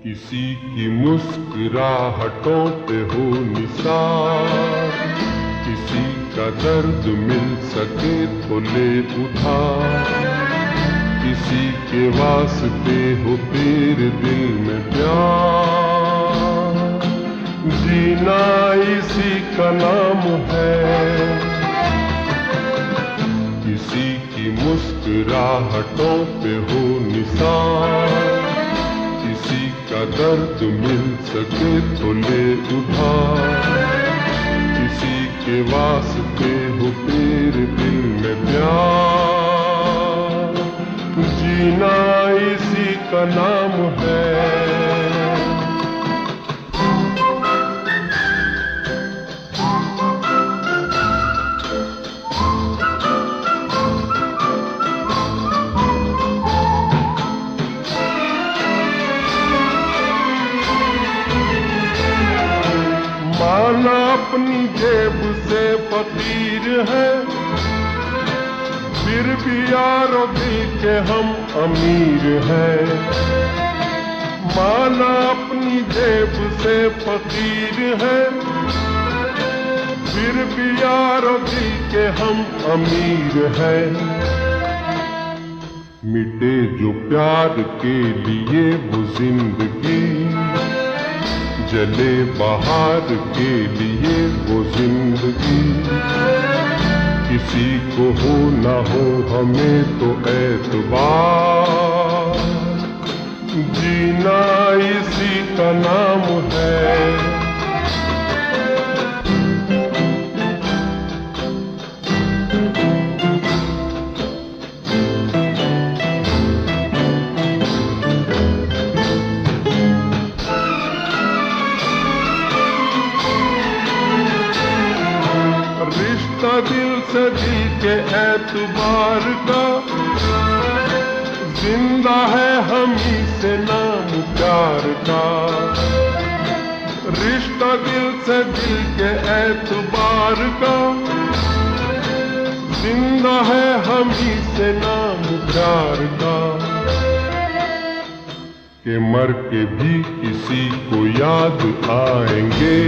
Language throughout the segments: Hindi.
किसी की मुस्कुराहटों पे हो निसार, किसी का दर्द मिल सके तो ले उधार, किसी के वास्ते हो तेरे दिल में प्यार, जीना इसी का नाम है। किसी की मुस्कुराहटों पे हो निसार, किसी का दर्द मिल सके तो ले उधार, किसी के वास्ते हो तेरे दिल में प्यार, जीना इसी का नाम है। माना अपनी जेब से फकीर है, फिर भी यारों दिल के हम अमीर हैं। माना अपनी जेब से फकीर है, फिर भी यारों दिल के हम अमीर हैं। मिटे जो प्यार के लिए वो जिंदगी, जले बाहर के लिए वो जिंदगी, किसी को हो ना हो हमें तो एतबार, जीना इसी का नाम है। रिश्ता दिल से दिल के एतबार का, जिंदा है हम ही से नाम प्यार का। रिश्ता दिल से दिल के एतबार का, जिंदा है हम ही से नाम प्यार का। कि मर के भी किसी को याद आएंगे,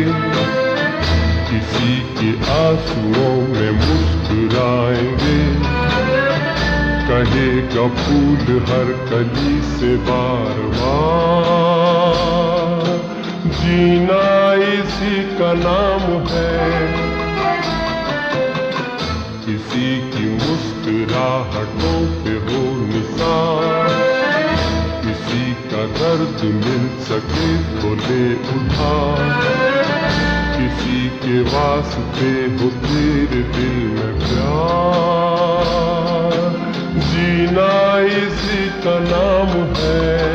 किसी के आंसुओं में मुस्कुराएंगे, कहेगा फूल हर कली से बार बार, जीना इसी का नाम है। किसी की मुस्कुराहटों पे हो निसार, किसी का दर्द मिल सके तो ले उधार, किसी के वास्ते हो तेरे दिल में प्यार, जीना इसी का नाम है।